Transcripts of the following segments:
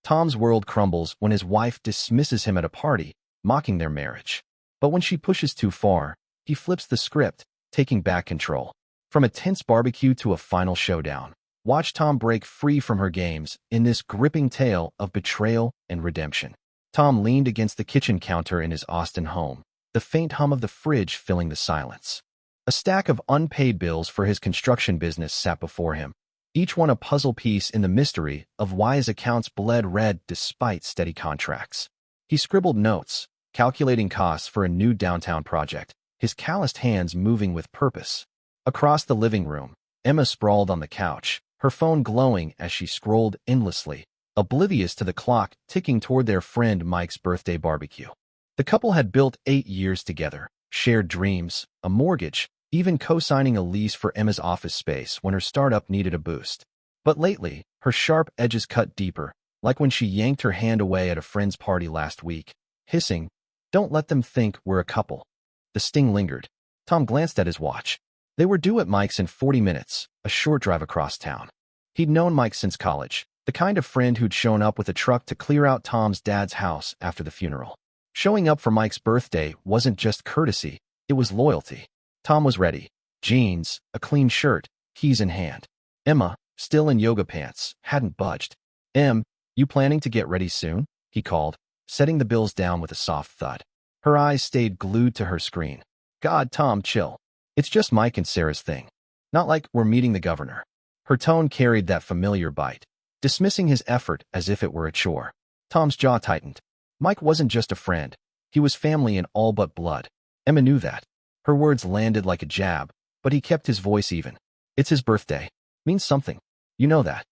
Tom's world crumbles when his wife dismisses him at a party, mocking their marriage. But when she pushes too far, he flips the script, taking back control. From a tense barbecue to a final showdown, watch Tom break free from her games in this gripping tale of betrayal and redemption. Tom leaned against the kitchen counter in his Austin home, the faint hum of the fridge filling the silence. A stack of unpaid bills for his construction business sat before him, each one a puzzle piece in the mystery of why his accounts bled red despite steady contracts. He scribbled notes, calculating costs for a new downtown project, his calloused hands moving with purpose. Across the living room, Emma sprawled on the couch, her phone glowing as she scrolled endlessly, oblivious to the clock ticking toward their friend Mike's birthday barbecue. The couple had built 8 years together, shared dreams, a mortgage, even co-signing a lease for Emma's office space when her startup needed a boost. But lately, her sharp edges cut deeper, like when she yanked her hand away at a friend's party last week, hissing, "Don't let them think we're a couple." The sting lingered. Tom glanced at his watch. They were due at Mike's in 40 minutes, a short drive across town. He'd known Mike since college, the kind of friend who'd shown up with a truck to clear out Tom's dad's house after the funeral. Showing up for Mike's birthday wasn't just courtesy, it was loyalty. Tom was ready. Jeans, a clean shirt, keys in hand. Emma, still in yoga pants, hadn't budged. You planning to get ready soon?" he called, setting the bills down with a soft thud. Her eyes stayed glued to her screen. "God, Tom, chill. It's just Mike and Sarah's thing. Not like we're meeting the governor." Her tone carried that familiar bite, dismissing his effort as if it were a chore. Tom's jaw tightened. Mike wasn't just a friend. He was family in all but blood. Emma knew that. Her words landed like a jab, but he kept his voice even. "It's his birthday. Means something. You know that."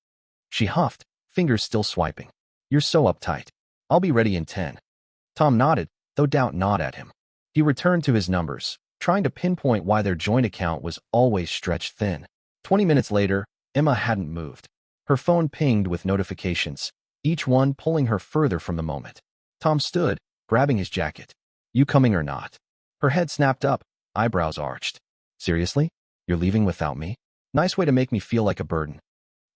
She huffed, fingers still swiping. "You're so uptight. I'll be ready in 10. Tom nodded, though doubt gnawed at him. He returned to his numbers, trying to pinpoint why their joint account was always stretched thin. 20 minutes later, Emma hadn't moved. Her phone pinged with notifications, each one pulling her further from the moment. Tom stood, grabbing his jacket. "You coming or not?" Her head snapped up, eyebrows arched. "Seriously? You're leaving without me? Nice way to make me feel like a burden."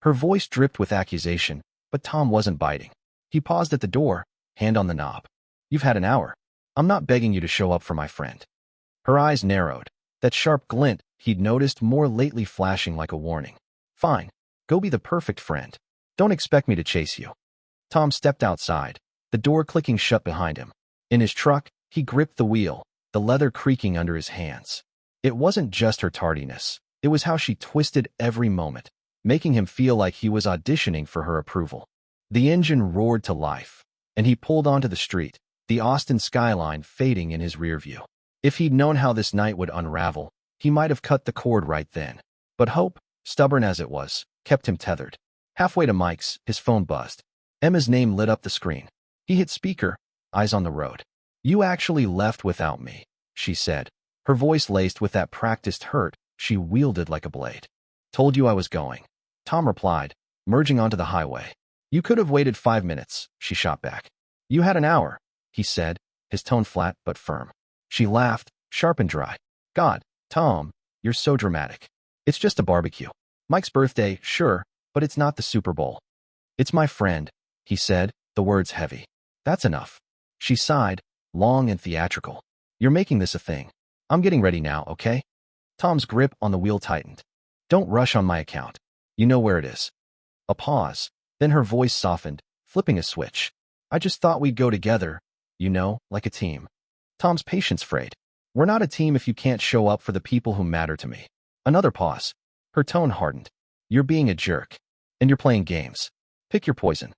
Her voice dripped with accusation, but Tom wasn't biting. He paused at the door, hand on the knob. "You've had an hour. I'm not begging you to show up for my friend." Her eyes narrowed, that sharp glint he'd noticed more lately flashing like a warning. "Fine. Go be the perfect friend. Don't expect me to chase you." Tom stepped outside, the door clicking shut behind him. In his truck, he gripped the wheel, the leather creaking under his hands. It wasn't just her tardiness. It was how she twisted every moment, making him feel like he was auditioning for her approval. The engine roared to life, and he pulled onto the street, the Austin skyline fading in his rearview. If he'd known how this night would unravel, he might have cut the cord right then. But hope, stubborn as it was, kept him tethered. Halfway to Mike's, his phone buzzed. Emma's name lit up the screen. He hit speaker, eyes on the road. "You actually left without me," she said, her voice laced with that practiced hurt she wielded like a blade. "Told you I was going," Tom replied, merging onto the highway. "You could have waited 5 minutes," she shot back. "You had an hour," he said, his tone flat but firm. She laughed, sharp and dry. "God, Tom, you're so dramatic. It's just a barbecue. Mike's birthday, sure, but it's not the Super Bowl." "It's my friend," he said, the words heavy. "That's enough." She sighed, long and theatrical. "You're making this a thing. I'm getting ready now, okay?" Tom's grip on the wheel tightened. "Don't rush on my account. You know where it is." A pause, then her voice softened, flipping a switch. "I just thought we'd go together, you know, like a team." Tom's patience frayed. "We're not a team if you can't show up for the people who matter to me." Another pause. Her tone hardened. "You're being a jerk. And you're playing games. Pick your poison."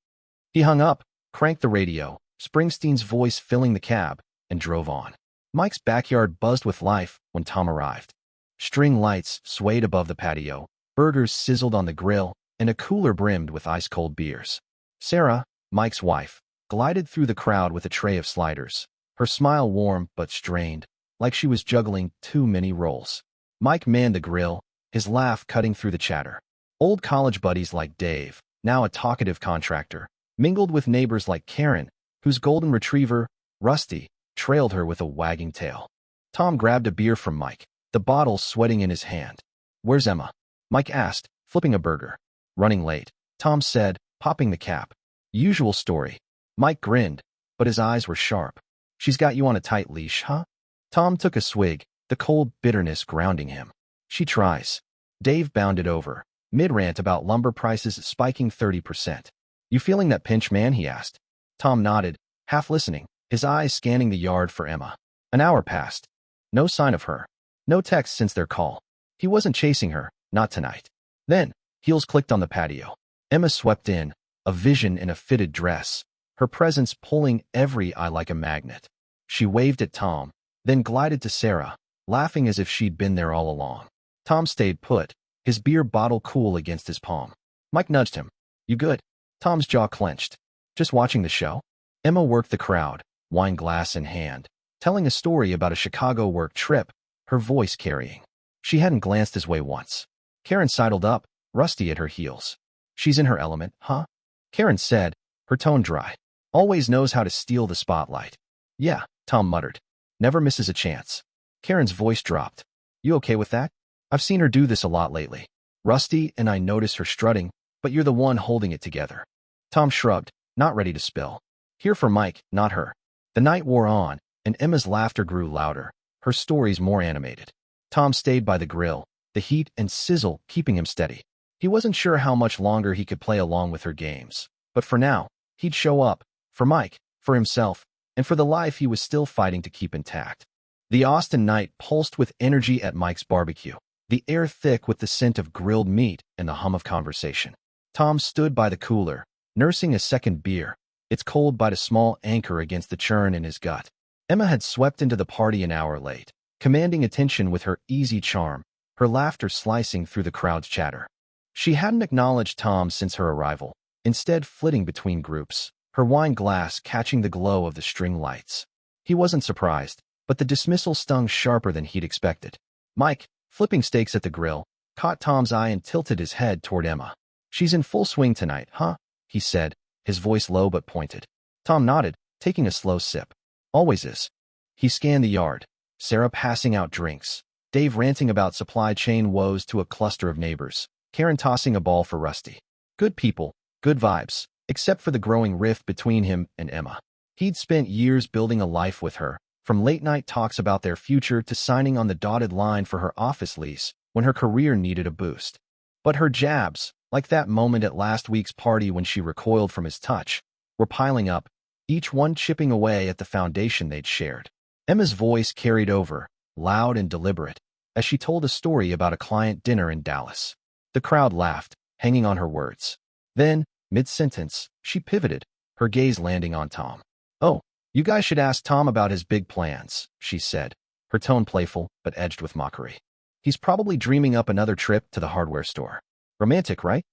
He hung up, cranked the radio, Springsteen's voice filling the cab, and drove on. Mike's backyard buzzed with life when Tom arrived. String lights swayed above the patio, burgers sizzled on the grill, and a cooler brimmed with ice-cold beers. Sarah, Mike's wife, glided through the crowd with a tray of sliders, her smile warm but strained, like she was juggling too many roles. Mike manned the grill, his laugh cutting through the chatter. Old college buddies like Dave, now a talkative contractor, mingled with neighbors like Karen, whose golden retriever, Rusty, trailed her with a wagging tail. Tom grabbed a beer from Mike, the bottle sweating in his hand. "Where's Emma?" Mike asked, flipping a burger. "Running late," Tom said, popping the cap. Usual story. Mike grinned, but his eyes were sharp. She's got you on a tight leash, huh? Tom took a swig, the cold bitterness grounding him. She tries. Dave bounded over, mid-rant about lumber prices spiking 30%. You feeling that pinch, man? He asked. Tom nodded, half listening, his eyes scanning the yard for Emma. An hour passed. No sign of her. No text since their call. He wasn't chasing her, not tonight. Then, heels clicked on the patio. Emma swept in, a vision in a fitted dress, her presence pulling every eye like a magnet. She waved at Tom, then glided to Sarah, laughing as if she'd been there all along. Tom stayed put, his beer bottle cool against his palm. Mike nudged him. You good? Tom's jaw clenched. Just watching the show? Emma worked the crowd, wine glass in hand, telling a story about a Chicago work trip, her voice carrying. She hadn't glanced his way once. Karen sidled up, Rusty at her heels. She's in her element, huh? Karen said, her tone dry. Always knows how to steal the spotlight. Yeah, Tom muttered. Never misses a chance. Karen's voice dropped. You okay with that? I've seen her do this a lot lately. Rusty and I notice her strutting, but you're the one holding it together. Tom shrugged, not ready to spill. Here for Mike, not her. The night wore on, and Emma's laughter grew louder, her stories more animated. Tom stayed by the grill, the heat and sizzle keeping him steady. He wasn't sure how much longer he could play along with her games, but for now, he'd show up, for Mike, for himself, and for the life he was still fighting to keep intact. The Austin night pulsed with energy at Mike's barbecue, the air thick with the scent of grilled meat and the hum of conversation. Tom stood by the cooler, nursing a second beer, its cold bite a small anchor against the churn in his gut. Emma had swept into the party an hour late, commanding attention with her easy charm, her laughter slicing through the crowd's chatter. She hadn't acknowledged Tom since her arrival, instead flitting between groups, her wine glass catching the glow of the string lights. He wasn't surprised, but the dismissal stung sharper than he'd expected. Mike, flipping steaks at the grill, caught Tom's eye and tilted his head toward Emma. She's in full swing tonight, huh? He said, his voice low but pointed. Tom nodded, taking a slow sip. Always is. He scanned the yard, Sarah passing out drinks, Dave ranting about supply chain woes to a cluster of neighbors, Karen tossing a ball for Rusty. Good people, good vibes, except for the growing rift between him and Emma. He'd spent years building a life with her, from late-night talks about their future to signing on the dotted line for her office lease when her career needed a boost. But her jabs, like that moment at last week's party when she recoiled from his touch, were piling up, each one chipping away at the foundation they'd shared. Emma's voice carried over, loud and deliberate, as she told a story about a client dinner in Dallas. The crowd laughed, hanging on her words. Then, mid-sentence, she pivoted, her gaze landing on Tom. Oh, you guys should ask Tom about his big plans, she said, her tone playful but edged with mockery. He's probably dreaming up another trip to the hardware store. Romantic, right?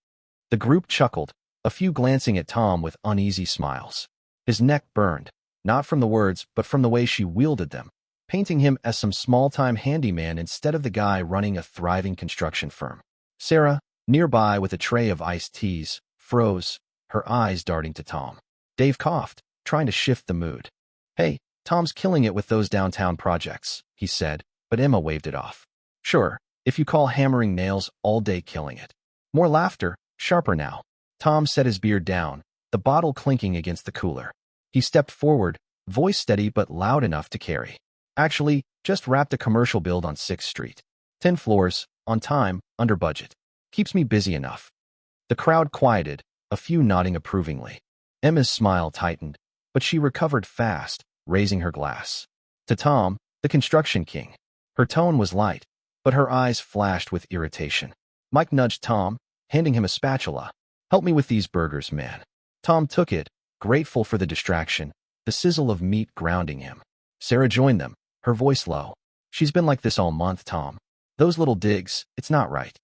The group chuckled, a few glancing at Tom with uneasy smiles. His neck burned, not from the words but from the way she wielded them, painting him as some small-time handyman instead of the guy running a thriving construction firm. Sarah, nearby with a tray of iced teas, froze, her eyes darting to Tom. Dave coughed, trying to shift the mood. Hey, Tom's killing it with those downtown projects, he said, but Emma waved it off. Sure, if you call hammering nails all day killing it. More laughter, sharper now. Tom set his beer down, the bottle clinking against the cooler. He stepped forward, voice steady but loud enough to carry. Actually, just wrapped a commercial build on 6th Street. 10 floors, on time, under budget. Keeps me busy enough. The crowd quieted, a few nodding approvingly. Emma's smile tightened, but she recovered fast, raising her glass. To Tom, the construction king. Her tone was light, but her eyes flashed with irritation. Mike nudged Tom, handing him a spatula. Help me with these burgers, man. Tom took it, grateful for the distraction, the sizzle of meat grounding him. Sarah joined them, her voice low. She's been like this all month, Tom. Those little digs, it's not right.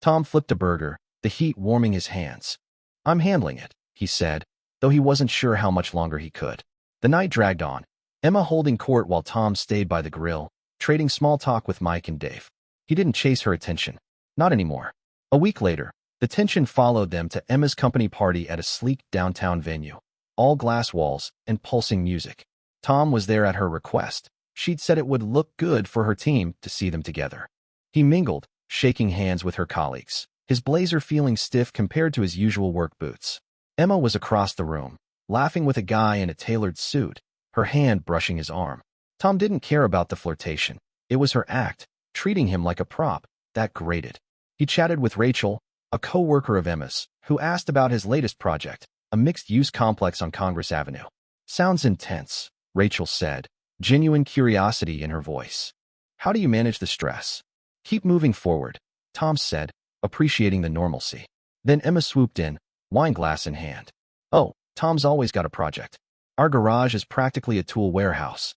Tom flipped a burger, the heat warming his hands. I'm handling it, he said, though he wasn't sure how much longer he could. The night dragged on, Emma holding court while Tom stayed by the grill, trading small talk with Mike and Dave. He didn't chase her attention. Not anymore. A week later, the tension followed them to Emma's company party at a sleek downtown venue. All glass walls and pulsing music. Tom was there at her request. She'd said it would look good for her team to see them together. He mingled, shaking hands with her colleagues, his blazer feeling stiff compared to his usual work boots. Emma was across the room, laughing with a guy in a tailored suit, her hand brushing his arm. Tom didn't care about the flirtation. It was her act, treating him like a prop, that grated. He chatted with Rachel, a co-worker of Emma's, who asked about his latest project, a mixed-use complex on Congress Avenue. Sounds intense, Rachel said, genuine curiosity in her voice. How do you manage the stress? Keep moving forward, Tom said, appreciating the normalcy. Then Emma swooped in, wine glass in hand. Oh, Tom's always got a project. Our garage is practically a tool warehouse.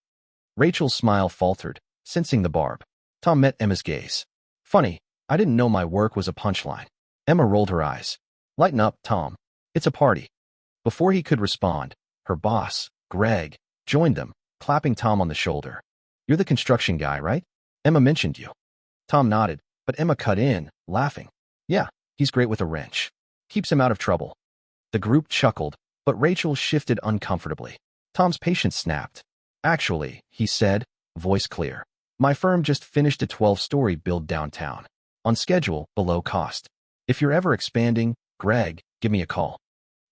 Rachel's smile faltered, sensing the barb. Tom met Emma's gaze. Funny, I didn't know my work was a punchline. Emma rolled her eyes. Lighten up, Tom. It's a party. Before he could respond, her boss, Greg, joined them, clapping Tom on the shoulder. You're the construction guy, right? Emma mentioned you. Tom nodded, but Emma cut in, laughing. Yeah, he's great with a wrench. Keeps him out of trouble. The group chuckled, but Rachel shifted uncomfortably. Tom's patience snapped. Actually, he said, voice clear. My firm just finished a 12-story build downtown. On schedule, below cost. If you're ever expanding, Greg, give me a call.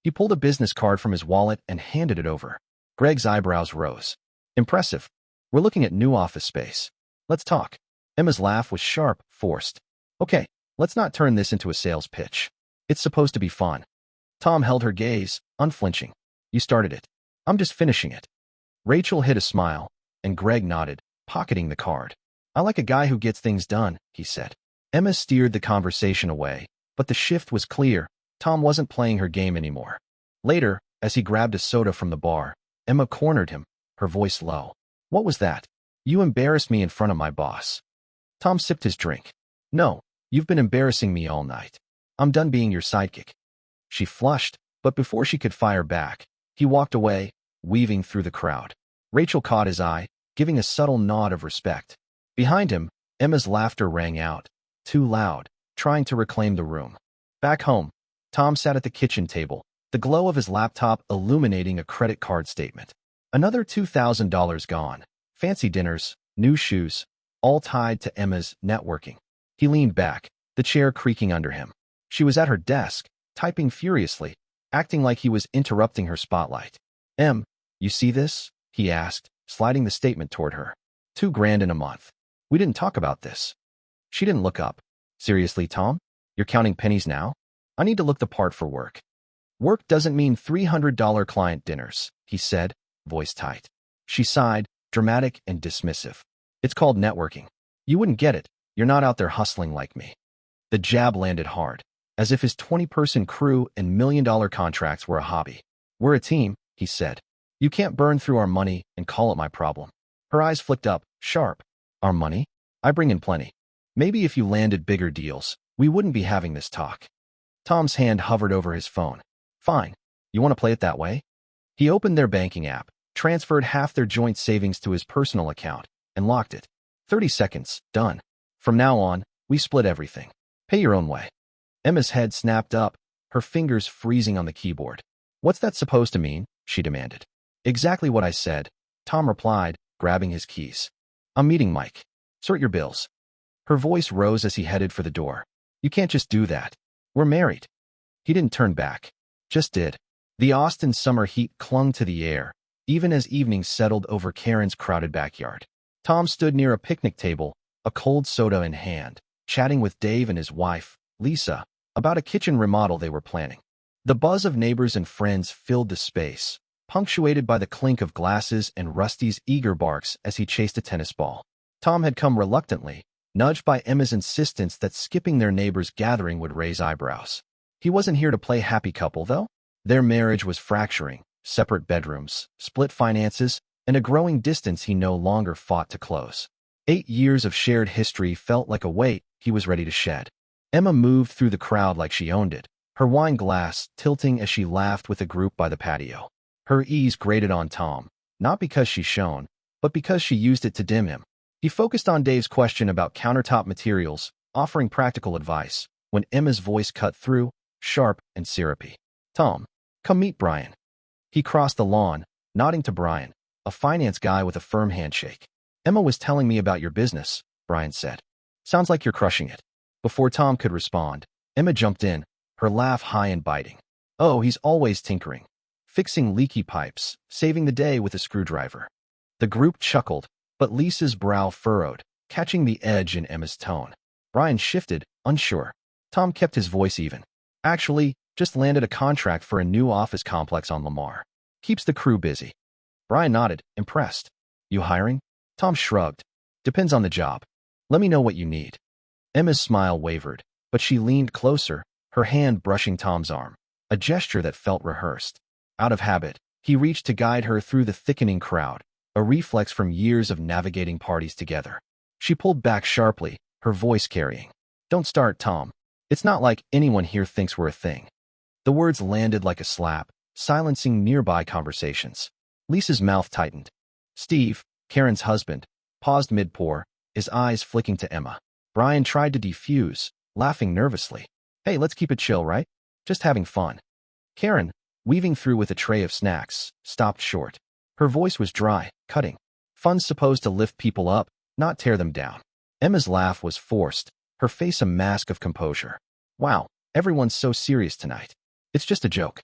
He pulled a business card from his wallet and handed it over. Greg's eyebrows rose. Impressive. We're looking at new office space. Let's talk. Emma's laugh was sharp, forced. Okay, let's not turn this into a sales pitch. It's supposed to be fun. Tom held her gaze, unflinching. You started it. I'm just finishing it. Rachel hid a smile, and Greg nodded, pocketing the card. I like a guy who gets things done, he said. Emma steered the conversation away, but the shift was clear. Tom wasn't playing her game anymore. Later, as he grabbed a soda from the bar, Emma cornered him, her voice low. What was that? You embarrassed me in front of my boss. Tom sipped his drink. No, you've been embarrassing me all night. I'm done being your sidekick. She flushed, but before she could fire back, he walked away, weaving through the crowd. Rachel caught his eye, giving a subtle nod of respect. Behind him, Emma's laughter rang out, too loud, trying to reclaim the room. Back home, Tom sat at the kitchen table, the glow of his laptop illuminating a credit card statement. Another $2,000 gone. Fancy dinners, new shoes, all tied to Emma's networking. He leaned back, the chair creaking under him. She was at her desk, typing furiously, acting like he was interrupting her spotlight. Em, you see this? He asked, sliding the statement toward her. $2,000 in a month. We didn't talk about this. She didn't look up. Seriously, Tom? You're counting pennies now? I need to look the part for work. Work doesn't mean $300 client dinners, he said, voice tight. She sighed, dramatic and dismissive. It's called networking. You wouldn't get it. You're not out there hustling like me. The jab landed hard, as if his 20-person crew and million-dollar contracts were a hobby. We're a team, he said. You can't burn through our money and call it my problem. Her eyes flicked up, sharp. Our money? I bring in plenty. Maybe if you landed bigger deals, we wouldn't be having this talk. Tom's hand hovered over his phone. Fine. You want to play it that way? He opened their banking app, transferred half their joint savings to his personal account, and locked it. 30 seconds, done. From now on, we split everything. Pay your own way. Emma's head snapped up, her fingers freezing on the keyboard. What's that supposed to mean? She demanded. Exactly what I said, Tom replied, grabbing his keys. I'm meeting Mike. Sort your bills. Her voice rose as he headed for the door. You can't just do that. We're married. He didn't turn back. Just did. The Austin summer heat clung to the air, even as evening settled over Karen's crowded backyard. Tom stood near a picnic table, a cold soda in hand, chatting with Dave and his wife, Lisa, about a kitchen remodel they were planning. The buzz of neighbors and friends filled the space, punctuated by the clink of glasses and Rusty's eager barks as he chased a tennis ball. Tom had come reluctantly, nudged by Emma's insistence that skipping their neighbor's gathering would raise eyebrows. He wasn't here to play happy couple, though. Their marriage was fracturing, separate bedrooms, split finances, and a growing distance he no longer fought to close. 8 years of shared history felt like a weight he was ready to shed. Emma moved through the crowd like she owned it, her wine glass tilting as she laughed with a group by the patio. Her ease grated on Tom, not because she shone, but because she used it to dim him. He focused on Dave's question about countertop materials, offering practical advice, when Emma's voice cut through, sharp and syrupy. Tom, come meet Brian. He crossed the lawn, nodding to Brian, a finance guy with a firm handshake. Emma was telling me about your business, Brian said. Sounds like you're crushing it. Before Tom could respond, Emma jumped in, her laugh high and biting. Oh, he's always tinkering. Fixing leaky pipes, saving the day with a screwdriver. The group chuckled, but Lisa's brow furrowed, catching the edge in Emma's tone. Brian shifted, unsure. Tom kept his voice even. Actually, just landed a contract for a new office complex on Lamar. Keeps the crew busy. Brian nodded, impressed. You hiring? Tom shrugged. Depends on the job. Let me know what you need. Emma's smile wavered, but she leaned closer, her hand brushing Tom's arm, a gesture that felt rehearsed. Out of habit, he reached to guide her through the thickening crowd, a reflex from years of navigating parties together. She pulled back sharply, her voice carrying. Don't start, Tom. It's not like anyone here thinks we're a thing. The words landed like a slap, silencing nearby conversations. Lisa's mouth tightened. Steve, Karen's husband, paused mid-pour, his eyes flicking to Emma. Brian tried to defuse, laughing nervously. Hey, let's keep it chill, right? Just having fun. Karen, weaving through with a tray of snacks, stopped short. Her voice was dry, cutting. Fun's supposed to lift people up, not tear them down. Emma's laugh was forced, her face a mask of composure. Wow, everyone's so serious tonight. It's just a joke.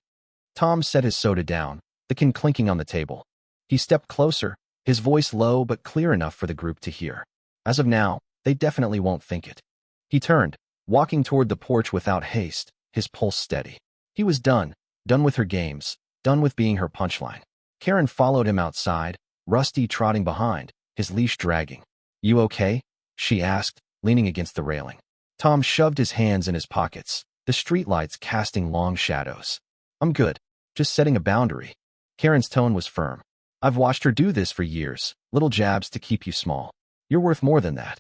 Tom set his soda down, the can clinking on the table. He stepped closer, his voice low but clear enough for the group to hear. As of now, they definitely won't think it. He turned, walking toward the porch without haste, his pulse steady. He was done with her games, done with being her punchline. Karen followed him outside, Rusty trotting behind, his leash dragging. You okay? She asked, leaning against the railing. Tom shoved his hands in his pockets, the streetlights casting long shadows. I'm good. Just setting a boundary. Karen's tone was firm. I've watched her do this for years, little jabs to keep you small. You're worth more than that.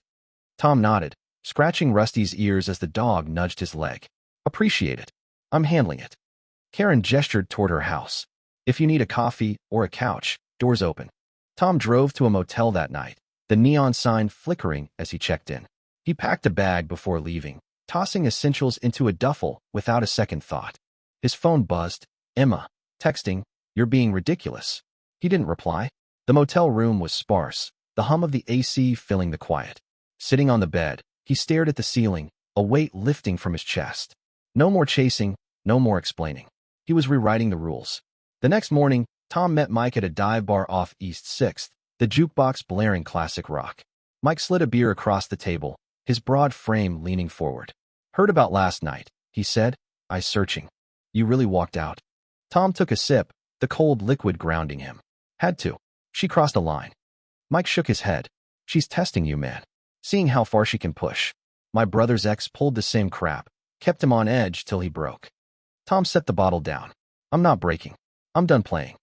Tom nodded, scratching Rusty's ears as the dog nudged his leg. Appreciate it. I'm handling it. Karen gestured toward her house. If you need a coffee or a couch, doors open. Tom drove to a motel that night, the neon sign flickering as he checked in. He packed a bag before leaving, tossing essentials into a duffel without a second thought. His phone buzzed. Emma, texting, you're being ridiculous. He didn't reply. The motel room was sparse, the hum of the AC filling the quiet. Sitting on the bed, he stared at the ceiling, a weight lifting from his chest. No more chasing, no more explaining. He was rewriting the rules. The next morning, Tom met Mike at a dive bar off East 6th, the jukebox blaring classic rock. Mike slid a beer across the table, his broad frame leaning forward. Heard about last night, he said, eyes searching. You really walked out. Tom took a sip, the cold liquid grounding him. Had to. She crossed a line. Mike shook his head. She's testing you, man. Seeing how far she can push. My brother's ex pulled the same crap, kept him on edge till he broke. Tom set the bottle down. I'm not breaking. I'm done playing.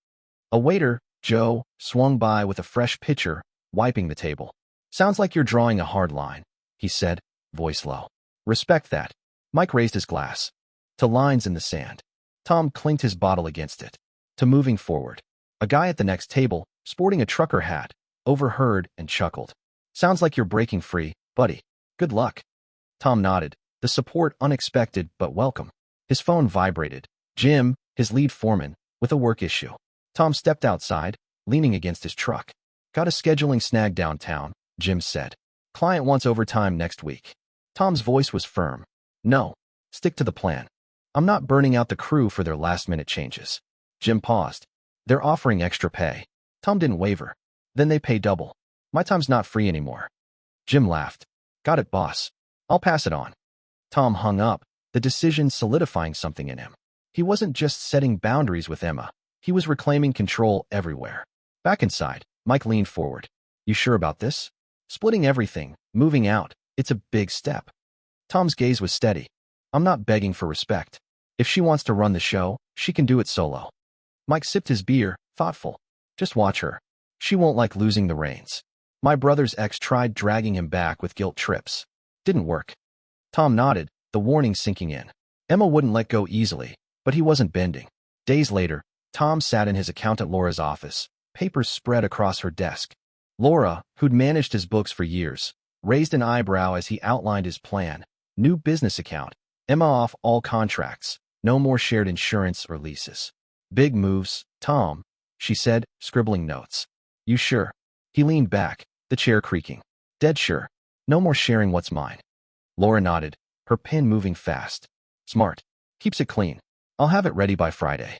A waiter, Joe, swung by with a fresh pitcher, wiping the table. Sounds like you're drawing a hard line, he said, voice low. Respect that. Mike raised his glass. To lines in the sand. Tom clinked his bottle against it. To moving forward. A guy at the next table, sporting a trucker hat, overheard and chuckled. Sounds like you're breaking free, buddy. Good luck. Tom nodded, the support unexpected but welcome. His phone vibrated. Jim, his lead foreman, with a work issue. Tom stepped outside, leaning against his truck. Got a scheduling snag downtown, Jim said. Client wants overtime next week. Tom's voice was firm. No. Stick to the plan. I'm not burning out the crew for their last-minute changes. Jim paused. They're offering extra pay. Tom didn't waver. Then they pay double. My time's not free anymore. Jim laughed. Got it, boss. I'll pass it on. Tom hung up, the decision solidifying something in him. He wasn't just setting boundaries with Emma. He was reclaiming control everywhere. Back inside, Mike leaned forward. You sure about this? Splitting everything, moving out, it's a big step. Tom's gaze was steady. I'm not begging for respect. If she wants to run the show, she can do it solo. Mike sipped his beer, thoughtful. Just watch her. She won't like losing the reins. My brother's ex tried dragging him back with guilt trips. Didn't work. Tom nodded, the warning sinking in. Emma wouldn't let go easily, but he wasn't bending. Days later, Tom sat in his accountant Laura's office, papers spread across her desk. Laura, who'd managed his books for years, raised an eyebrow as he outlined his plan. New business account. Emma off all contracts. No more shared insurance or leases. Big moves, Tom, she said, scribbling notes. You sure? He leaned back, the chair creaking. Dead sure. No more sharing what's mine. Laura nodded, her pen moving fast. Smart. Keeps it clean. I'll have it ready by Friday.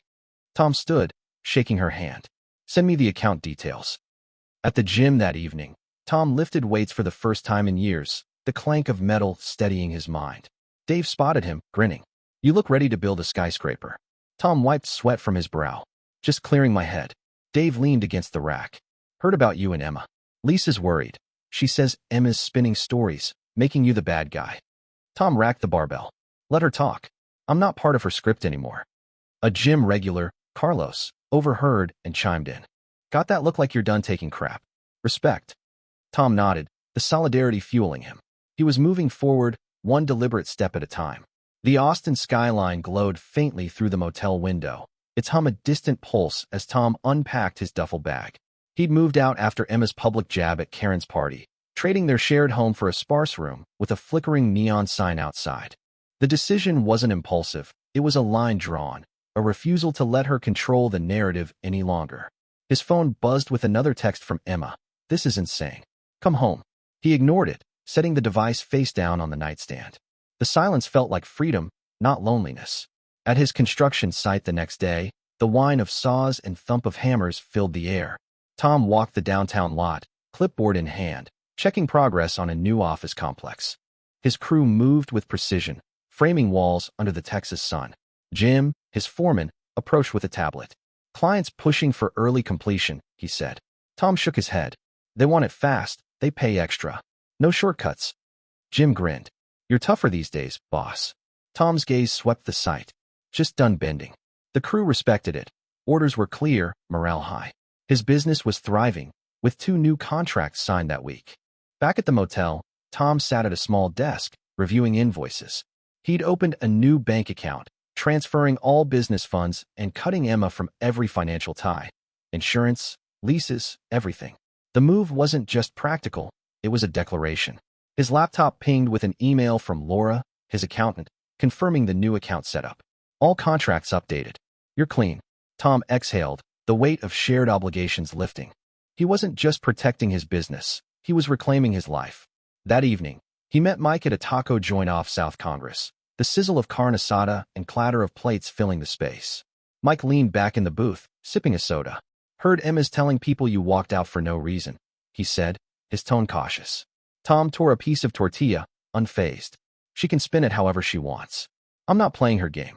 Tom stood, shaking her hand. Send me the account details. At the gym that evening, Tom lifted weights for the first time in years, the clank of metal steadying his mind. Dave spotted him, grinning. You look ready to build a skyscraper. Tom wiped sweat from his brow. Just clearing my head. Dave leaned against the rack. Heard about you and Emma. Lisa's worried. She says Emma's spinning stories, making you the bad guy. Tom racked the barbell. Let her talk. I'm not part of her script anymore. A gym regular, Carlos, overheard and chimed in. Got that look like you're done taking crap. Respect. Tom nodded, the solidarity fueling him. He was moving forward, one deliberate step at a time. The Austin skyline glowed faintly through the motel window, its hum a distant pulse as Tom unpacked his duffel bag. He'd moved out after Emma's public jab at Karen's party, trading their shared home for a sparse room with a flickering neon sign outside. The decision wasn't impulsive, it was a line drawn, a refusal to let her control the narrative any longer. His phone buzzed with another text from Emma. This is insane. Come home. He ignored it, setting the device face down on the nightstand. The silence felt like freedom, not loneliness. At his construction site the next day, the whine of saws and thump of hammers filled the air. Tom walked the downtown lot, clipboard in hand, checking progress on a new office complex. His crew moved with precision, framing walls under the Texas sun. Jim, his foreman, approached with a tablet. Clients pushing for early completion, he said. Tom shook his head. They want it fast, they pay extra. No shortcuts. Jim grinned. You're tougher these days, boss. Tom's gaze swept the site. Just done bending. The crew respected it. Orders were clear, morale high. His business was thriving, with 2 new contracts signed that week. Back at the motel, Tom sat at a small desk, reviewing invoices. He'd opened a new bank account, transferring all business funds and cutting Emma from every financial tie. Insurance, leases, everything. The move wasn't just practical, it was a declaration. His laptop pinged with an email from Laura, his accountant, confirming the new account setup. All contracts updated. You're clean. Tom exhaled, the weight of shared obligations lifting. He wasn't just protecting his business, he was reclaiming his life. That evening, he met Mike at a taco joint off South Congress, the sizzle of carne asada and clatter of plates filling the space. Mike leaned back in the booth, sipping a soda. Heard Emma's telling people you walked out for no reason, he said, his tone cautious. Tom tore a piece of tortilla, unfazed. She can spin it however she wants. I'm not playing her game.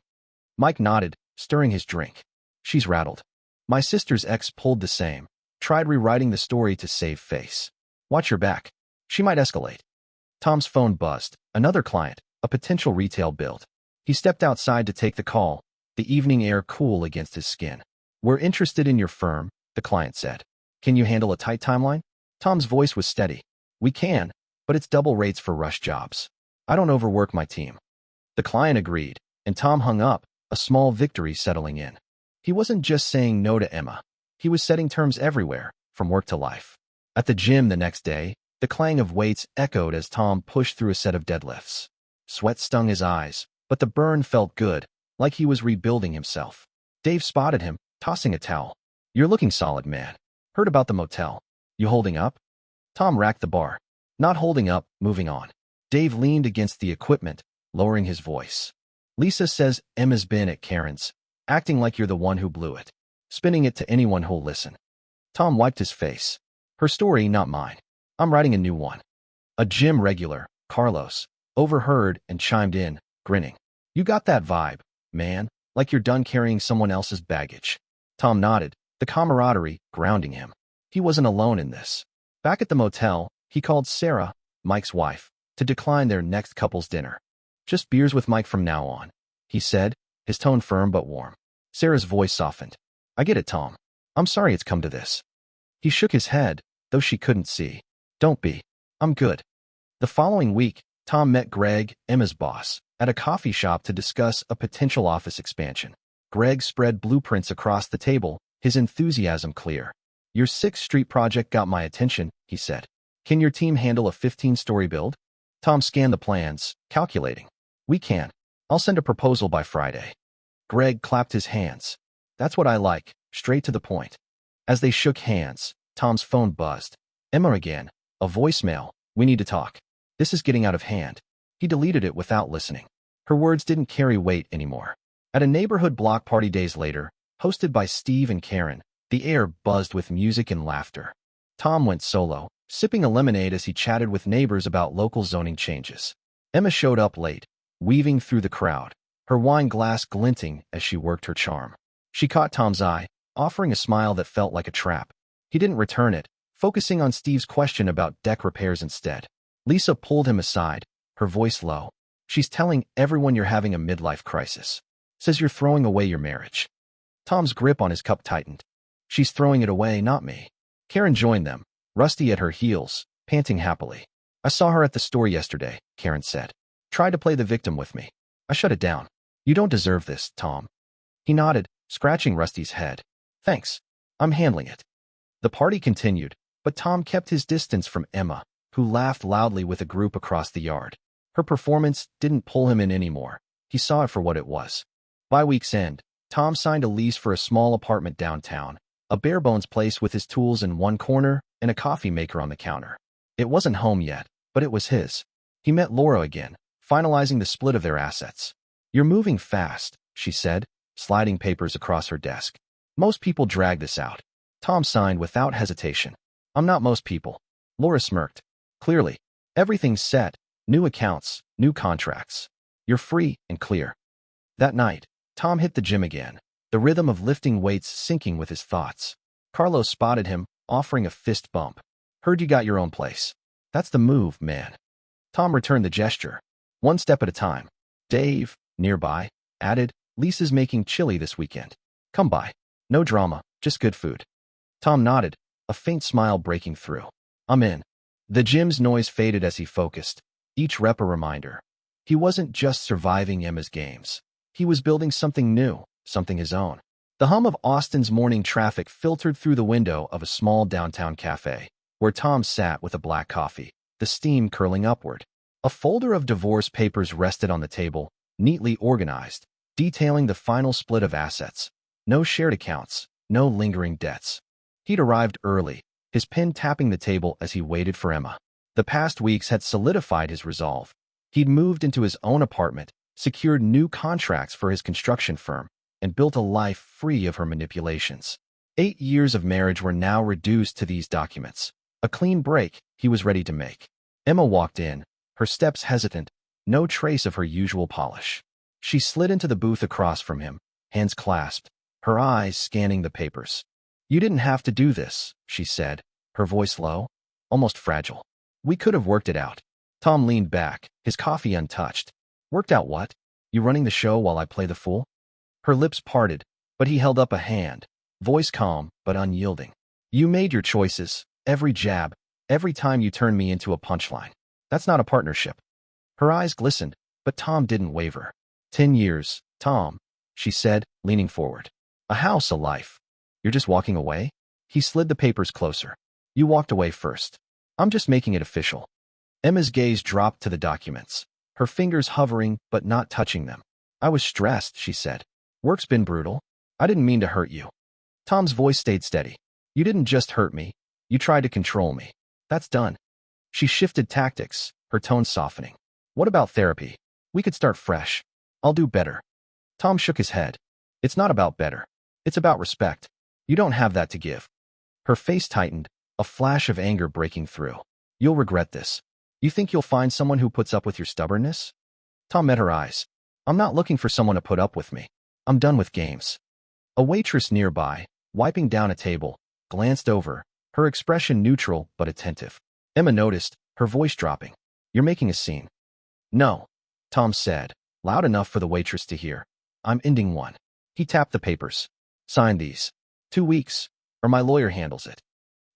Mike nodded, stirring his drink. She's rattled. My sister's ex pulled the same. Tried rewriting the story to save face. Watch your back. She might escalate. Tom's phone buzzed. Another client, a potential retail build. He stepped outside to take the call, the evening air cool against his skin. We're interested in your firm, the client said. Can you handle a tight timeline? Tom's voice was steady. We can, but it's double rates for rush jobs. I don't overwork my team. The client agreed, and Tom hung up, a small victory settling in. He wasn't just saying no to Emma. He was setting terms everywhere, from work to life. At the gym the next day, the clang of weights echoed as Tom pushed through a set of deadlifts. Sweat stung his eyes, but the burn felt good, like he was rebuilding himself. Dave spotted him, tossing a towel. You're looking solid, man. Heard about the motel. You holding up? Tom racked the bar. Not holding up, moving on. Dave leaned against the equipment, lowering his voice. Lisa says Emma's been at Karen's, acting like you're the one who blew it. Spinning it to anyone who'll listen. Tom wiped his face. Her story, not mine. I'm writing a new one. A gym regular, Carlos, overheard and chimed in, grinning. You got that vibe, man, like you're done carrying someone else's baggage. Tom nodded, the camaraderie grounding him. He wasn't alone in this. Back at the motel, he called Sarah, Mike's wife, to decline their next couple's dinner. Just beers with Mike from now on, he said, his tone firm but warm. Sarah's voice softened. I get it, Tom. I'm sorry it's come to this. He shook his head, though she couldn't see. Don't be. I'm good. The following week, Tom met Greg, Emma's boss, at a coffee shop to discuss a potential office expansion. Greg spread blueprints across the table, his enthusiasm clear. Your 6th Street project got my attention, he said. Can your team handle a 15-story build? Tom scanned the plans, calculating. We can. I'll send a proposal by Friday. Greg clapped his hands. That's what I like, straight to the point. As they shook hands, Tom's phone buzzed. Emma again. A voicemail. We need to talk. This is getting out of hand. He deleted it without listening. Her words didn't carry weight anymore. At a neighborhood block party days later, hosted by Steve and Karen, the air buzzed with music and laughter. Tom went solo, sipping a lemonade as he chatted with neighbors about local zoning changes. Emma showed up late, weaving through the crowd, her wine glass glinting as she worked her charm. She caught Tom's eye, offering a smile that felt like a trap. He didn't return it, focusing on Steve's question about deck repairs instead. Lisa pulled him aside, her voice low. She's telling everyone you're having a midlife crisis. Says you're throwing away your marriage. Tom's grip on his cup tightened. She's throwing it away, not me. Karen joined them, Rusty at her heels, panting happily. I saw her at the store yesterday, Karen said. Tried to play the victim with me. I shut it down. You don't deserve this, Tom. He nodded, scratching Rusty's head. Thanks. I'm handling it. The party continued, but Tom kept his distance from Emma, who laughed loudly with a group across the yard. Her performance didn't pull him in anymore. He saw it for what it was. By week's end, Tom signed a lease for a small apartment downtown, a bare-bones place with his tools in one corner and a coffee maker on the counter. It wasn't home yet, but it was his. He met Laura again, finalizing the split of their assets. You're moving fast, she said, sliding papers across her desk. Most people drag this out. Tom signed without hesitation. I'm not most people. Laura smirked. Clearly. Everything's set. New accounts, new contracts. You're free and clear. That night, Tom hit the gym again, the rhythm of lifting weights syncing with his thoughts. Carlos spotted him, offering a fist bump. Heard you got your own place. That's the move, man. Tom returned the gesture. One step at a time. Dave, nearby, added, Lisa's making chili this weekend. Come by. No drama, just good food. Tom nodded, a faint smile breaking through. I'm in. The gym's noise faded as he focused, each rep a reminder. He wasn't just surviving Emma's games. He was building something new, something his own. The hum of Austin's morning traffic filtered through the window of a small downtown cafe, where Tom sat with a black coffee, the steam curling upward. A folder of divorce papers rested on the table, neatly organized, detailing the final split of assets. No shared accounts, no lingering debts. He'd arrived early, his pen tapping the table as he waited for Emma. The past weeks had solidified his resolve. He'd moved into his own apartment, secured new contracts for his construction firm, and built a life free of her manipulations. 8 years of marriage were now reduced to these documents. A clean break he was ready to make. Emma walked in, her steps hesitant, no trace of her usual polish. She slid into the booth across from him, hands clasped, her eyes scanning the papers. You didn't have to do this, she said, her voice low, almost fragile. We could have worked it out. Tom leaned back, his coffee untouched. Worked out what? You running the show while I play the fool? Her lips parted, but he held up a hand, voice calm but unyielding. You made your choices, every jab, every time you turned me into a punchline. That's not a partnership. Her eyes glistened, but Tom didn't waver. 10 years, Tom, she said, leaning forward. A house, a life. You're just walking away? He slid the papers closer. You walked away first. I'm just making it official. Emma's gaze dropped to the documents, her fingers hovering but not touching them. I was stressed, she said. Work's been brutal. I didn't mean to hurt you. Tom's voice stayed steady. You didn't just hurt me. You tried to control me. That's done. She shifted tactics, her tone softening. What about therapy? We could start fresh. I'll do better. Tom shook his head. It's not about better. It's about respect. You don't have that to give. Her face tightened, a flash of anger breaking through. You'll regret this. You think you'll find someone who puts up with your stubbornness? Tom met her eyes. I'm not looking for someone to put up with me. I'm done with games. A waitress nearby, wiping down a table, glanced over, her expression neutral but attentive. Emma noticed, her voice dropping. You're making a scene. No, Tom said, loud enough for the waitress to hear. I'm ending one. He tapped the papers. Sign these. 2 weeks, or my lawyer handles it.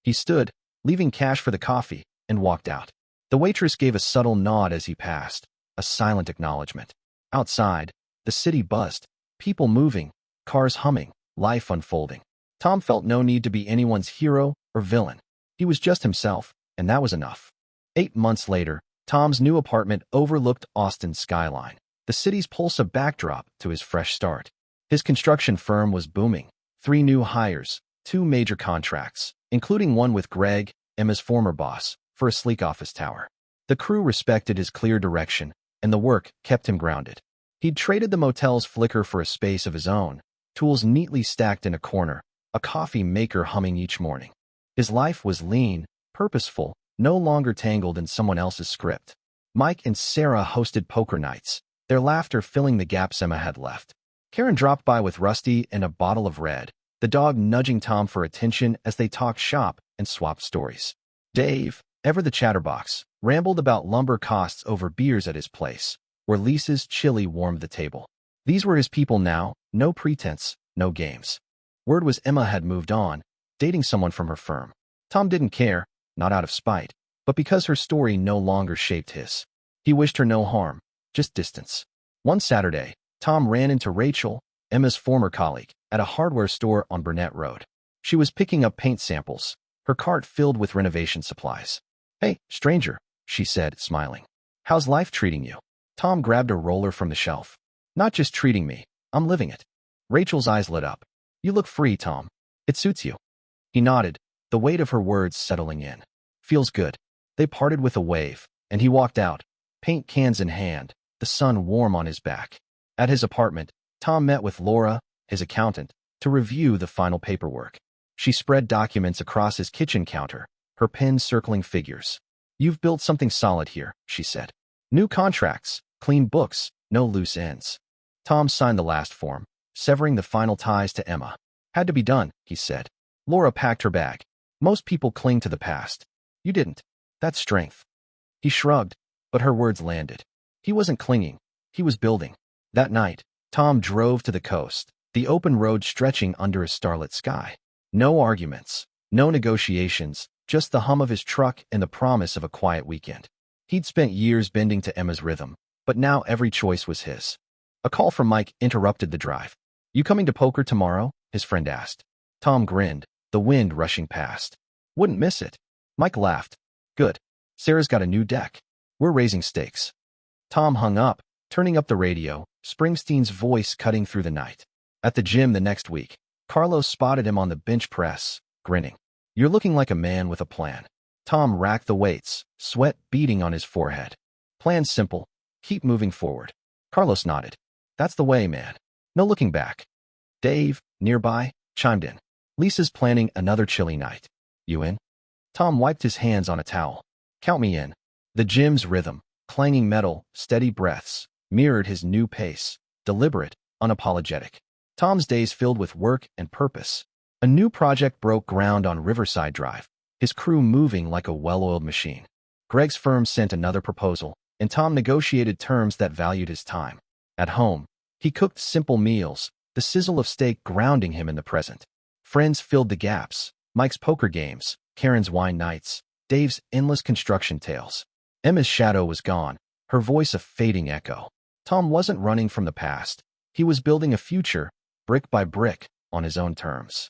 He stood, leaving cash for the coffee, and walked out. The waitress gave a subtle nod as he passed, a silent acknowledgement. Outside, the city buzzed, people moving, cars humming, life unfolding. Tom felt no need to be anyone's hero or villain. He was just himself, and that was enough. 8 months later, Tom's new apartment overlooked Austin's skyline, the city's pulse a backdrop to his fresh start. His construction firm was booming. 3 new hires, 2 major contracts, including one with Greg, Emma's former boss, for a sleek office tower. The crew respected his clear direction, and the work kept him grounded. He'd traded the motel's flicker for a space of his own, tools neatly stacked in a corner, a coffee maker humming each morning. His life was lean, purposeful, no longer tangled in someone else's script. Mike and Sarah hosted poker nights, their laughter filling the gaps Emma had left. Karen dropped by with Rusty and a bottle of red, the dog nudging Tom for attention as they talked shop and swapped stories. Dave, ever the chatterbox, rambled about lumber costs over beers at his place, where Lisa's chili warmed the table. These were his people now, no pretense, no games. Word was Emma had moved on, dating someone from her firm. Tom didn't care, not out of spite, but because her story no longer shaped his. He wished her no harm, just distance. One Saturday, Tom ran into Rachel, Emma's former colleague, at a hardware store on Burnett Road. She was picking up paint samples, her cart filled with renovation supplies. "Hey, stranger," she said, smiling. "How's life treating you?" Tom grabbed a roller from the shelf. "Not just treating me, I'm living it." Rachel's eyes lit up. "You look free, Tom. It suits you." He nodded, the weight of her words settling in. "Feels good." They parted with a wave, and he walked out, paint cans in hand, the sun warm on his back. At his apartment, Tom met with Laura, his accountant, to review the final paperwork. She spread documents across his kitchen counter, her pen circling figures. "You've built something solid here," she said. "New contracts, clean books, no loose ends." Tom signed the last form, severing the final ties to Emma. "Had to be done," he said. Laura packed her bag. "Most people cling to the past. You didn't. That's strength." He shrugged, but her words landed. He wasn't clinging. He was building. That night, Tom drove to the coast, the open road stretching under a starlit sky. No arguments, no negotiations, just the hum of his truck and the promise of a quiet weekend. He'd spent years bending to Emma's rhythm, but now every choice was his. A call from Mike interrupted the drive. "You coming to poker tomorrow?" his friend asked. Tom grinned, the wind rushing past. "Wouldn't miss it." Mike laughed. "Good. Sarah's got a new deck. We're raising stakes." Tom hung up, turning up the radio, Springsteen's voice cutting through the night. At the gym the next week, Carlos spotted him on the bench press, grinning. "You're looking like a man with a plan." Tom racked the weights, sweat beading on his forehead. "Plan's simple. Keep moving forward." Carlos nodded. "That's the way, man. No looking back." Dave, nearby, chimed in. "Lisa's planning another chilly night. You in?" Tom wiped his hands on a towel. "Count me in." The gym's rhythm, clanging metal, steady breaths, mirrored his new pace, deliberate, unapologetic. Tom's days filled with work and purpose. A new project broke ground on Riverside Drive, his crew moving like a well-oiled machine. Greg's firm sent another proposal, and Tom negotiated terms that valued his time. At home, he cooked simple meals, the sizzle of steak grounding him in the present. Friends filled the gaps, Mike's poker games, Karen's wine nights, Dave's endless construction tales. Emma's shadow was gone, her voice a fading echo. Tom wasn't running from the past. He was building a future, brick by brick, on his own terms.